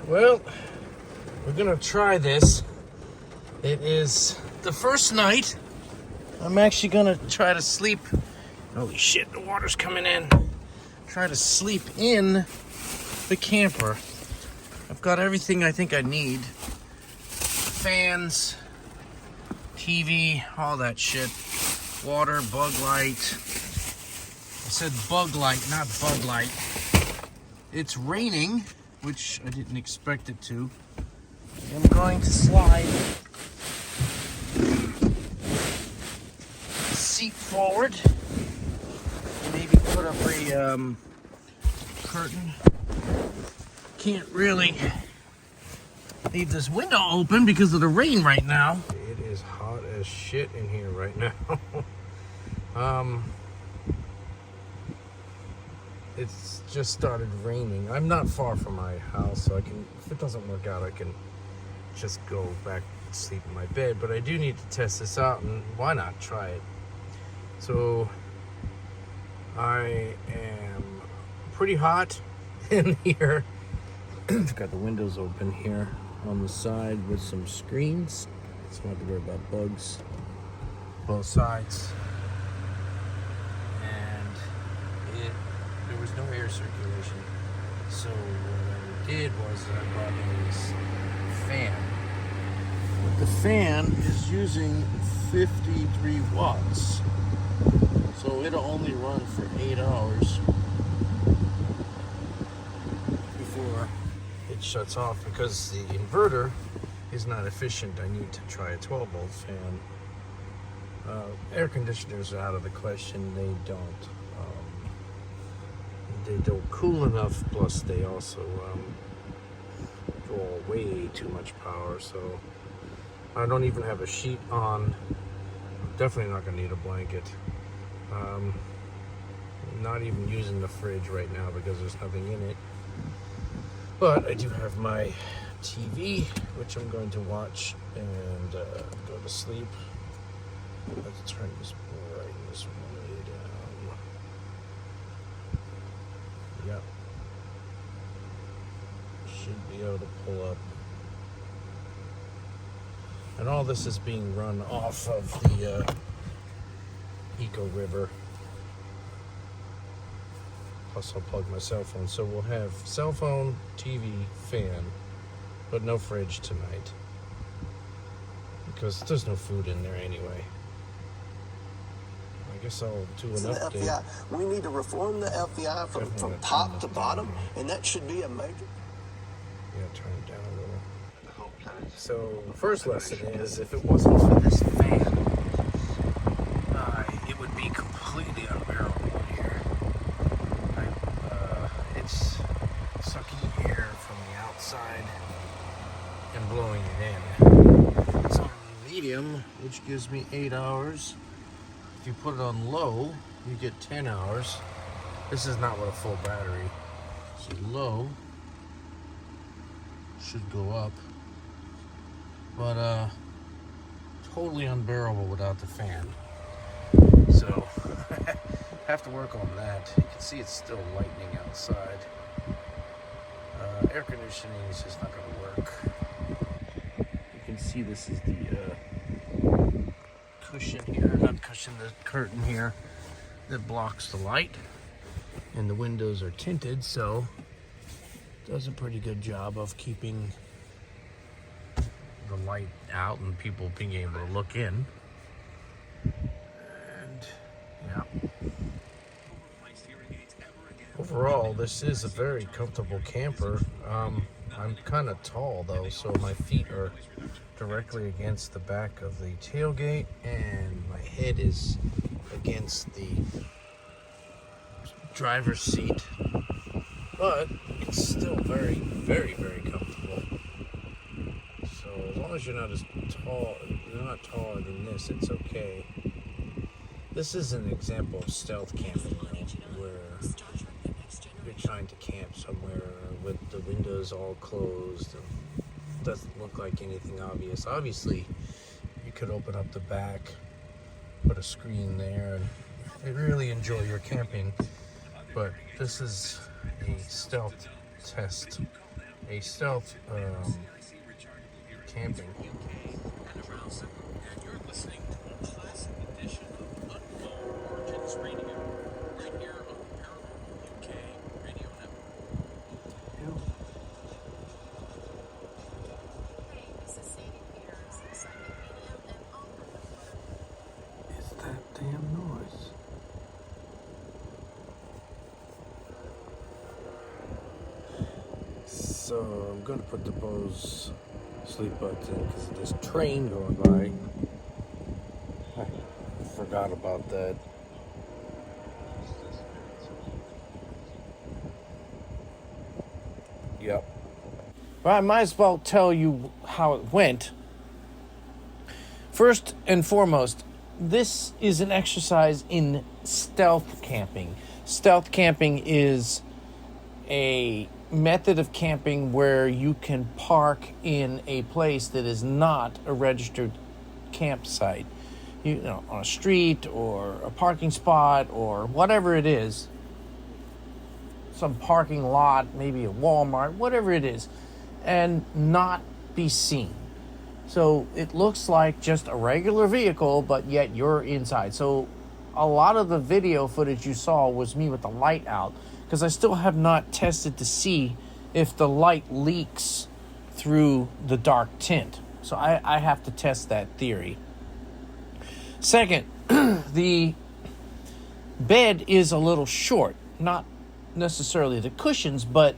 Well, we're gonna try this. It is the first night. I'm actually gonna try to sleep. Holy shit, the water's coming in. Try to sleep in the camper. I've got everything I think I need. Fans, TV, all that shit. Water, bug light. I said bug light, not bug light. It's raining, which I didn't expect it to. I'm going to slide the seat forward. Maybe put up a curtain. Can't really leave this window open because of the rain right now. It is hot as shit in here right now. It's just started raining. I'm not far from my house, so I can, if it doesn't work out, I can just go back and sleep in my bed. But I do need to test this out, and why not try it? So I am pretty hot in here. I've got the windows open here on the side with some screens, so I don't have to worry about bugs both sides. There was no air circulation, so what I did was I brought in this fan. But the fan is using 53 watts, so it'll only run for 8 hours before it shuts off because the inverter is not efficient. I need to try a 12-volt fan. Air conditioners are out of the question. They don't cool enough, plus they also draw way too much power, so I don't even have a sheet on. Definitely not going to need a blanket. Not even using the fridge right now because there's nothing in it. But I do have my TV, which I'm going to watch and go to sleep. Let's turn this brightness way down. Yep. Should be able to pull up. And all this is being run off of the Eco River. Plus I'll plug my cell phone. So we'll have cell phone, TV, fan, but no fridge tonight. Because there's no food in there anyway. I guess I'll do an update. FBI. We need to reform the FBI from top to bottom, and that should be a major. Yeah, turn it down a little. So the first lesson is, if it wasn't for this fan, it would be completely unbearable here. It's sucking air from the outside and blowing it in. It's on medium, which gives me 8 hours. If you put it on low, you get 10 hours. This is not with a full battery. So low should go up. But totally unbearable without the fan. So have to work on that. You can see it's still lightning outside. Air conditioning is just not going to work. You can see this is the cushion here, not cushion, the curtain here that blocks the light, and the windows are tinted, so it does a pretty good job of keeping the light out and people being able to look in. And yeah, overall this is a very comfortable camper. I'm kind of tall though, so my feet are directly against the back of the tailgate and my head is against the driver's seat, but it's still very, very, very comfortable. So as long as you're not taller than this, it's okay. This is an example of stealth camping, where you're trying to camp somewhere with the windows all closed and doesn't look like anything obvious. Obviously, you could open up the back, put a screen there, and really enjoy your camping. But this is a stealth test a stealth camping. Damn noise. So I'm gonna put the Bose sleep buds in because of this train going by. I forgot about that. Yep. Well, I might as well tell you how it went. First and foremost, this is an exercise in stealth camping. Stealth camping is a method of camping where you can park in a place that is not a registered campsite. You know, on a street or a parking spot or whatever it is. Some parking lot, maybe a Walmart, whatever it is, and not be seen. So it looks like just a regular vehicle, but yet you're inside. So a lot of the video footage you saw was me with the light out, because I still have not tested to see if the light leaks through the dark tint. So I have to test that theory. Second, the bed is a little short. Not necessarily the cushions, but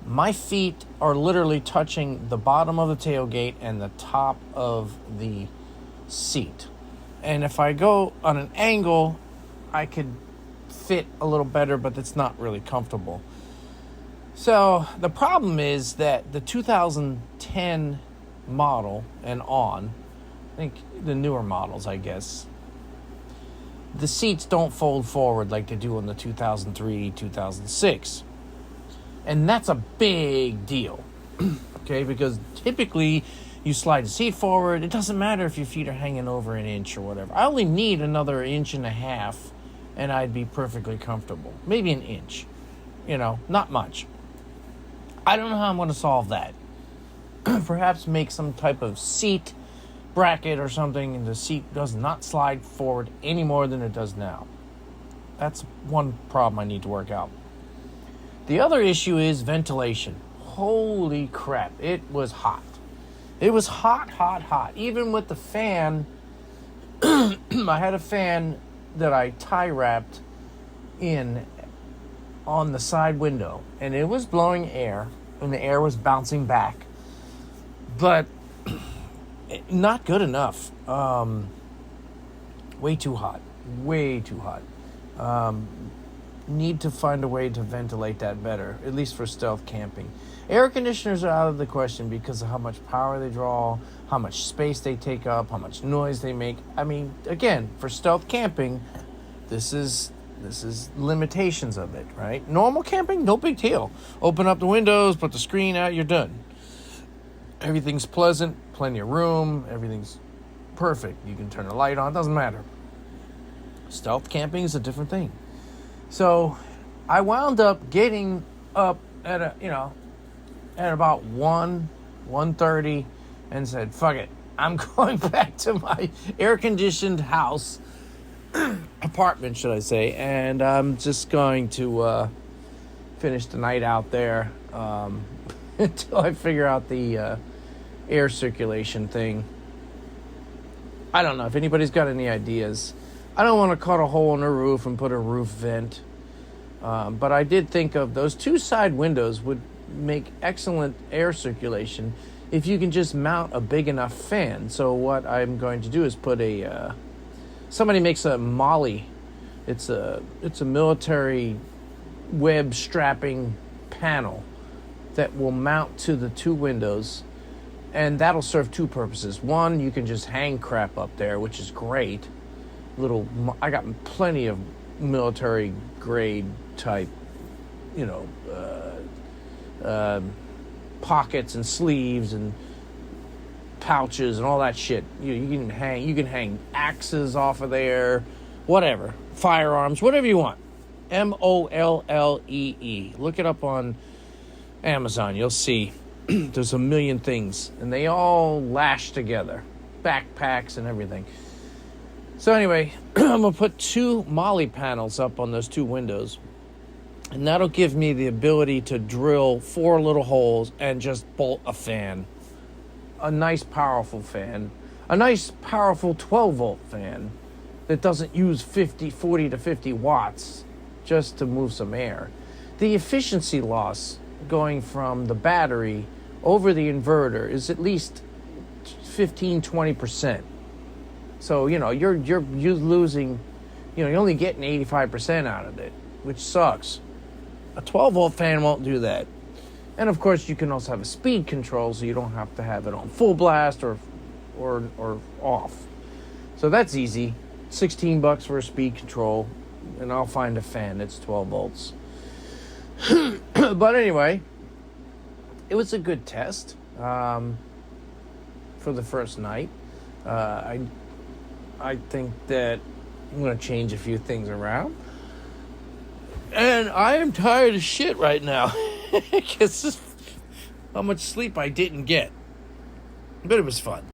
my feet are literally touching the bottom of the tailgate and the top of the seat. And if I go on an angle, I could fit a little better, but it's not really comfortable. So the problem is that the 2010 model and on, I think the newer models, I guess, the seats don't fold forward like they do in the 2003, 2006. And that's a big deal, okay? Because typically you slide the seat forward. It doesn't matter if your feet are hanging over an inch or whatever. I only need another 1.5 inches and I'd be perfectly comfortable. Maybe an inch, not much. I don't know how I'm going to solve that. Perhaps make some type of seat bracket or something, and the seat does not slide forward any more than it does now. That's one problem I need to work out. The other issue is ventilation. Holy crap, it was hot. It was hot, hot, hot. Even with the fan, I had a fan that I tie wrapped in on the side window, and it was blowing air, and the air was bouncing back. But not good enough. Way too hot. Way too hot. Need to find a way to ventilate that better, at least for stealth camping. Air conditioners are out of the question because of how much power they draw, how much space they take up, how much noise they make. I mean, again, for stealth camping, this is limitations of it, right? Normal camping, no big deal. Open up the windows, put the screen out, you're done. Everything's pleasant, plenty of room, everything's perfect. You can turn the light on, doesn't matter. Stealth camping is a different thing. So I wound up getting up at about 1:30 and said, fuck it. I'm going back to my air-conditioned house, apartment, should I say, and I'm just going to finish the night out there until I figure out the air circulation thing. I don't know if anybody's got any ideas. I don't want to cut a hole in the roof and put a roof vent. But I did think of those two side windows would make excellent air circulation if you can just mount a big enough fan. So what I'm going to do is put somebody makes a Molly. It's a military web strapping panel that will mount to the two windows. And that'll serve two purposes. One, you can just hang crap up there, which is great. I got plenty of military grade type, pockets and sleeves and pouches and all that shit. You can hang axes off of there, whatever, firearms, whatever you want. MOLLEE. Look it up on Amazon, you'll see there's a million things, and they all lash together, backpacks and everything. So anyway, I'm going to put 2 Molly panels up on those 2 windows, and that'll give me the ability to drill 4 little holes and just bolt a fan. A nice, powerful fan. A nice, powerful 12-volt fan that doesn't use 40 to 50 watts just to move some air. The efficiency loss going from the battery over the inverter is at least 15-20%. So, you're losing, you're only getting 85% out of it, which sucks. A 12-volt fan won't do that. And of course, you can also have a speed control, so you don't have to have it on full blast or off. So that's easy. $16 for a speed control, and I'll find a fan that's 12 volts. But anyway, it was a good test for the first night. I think that I'm going to change a few things around. And I am tired as shit right now because how much sleep I didn't get. But it was fun.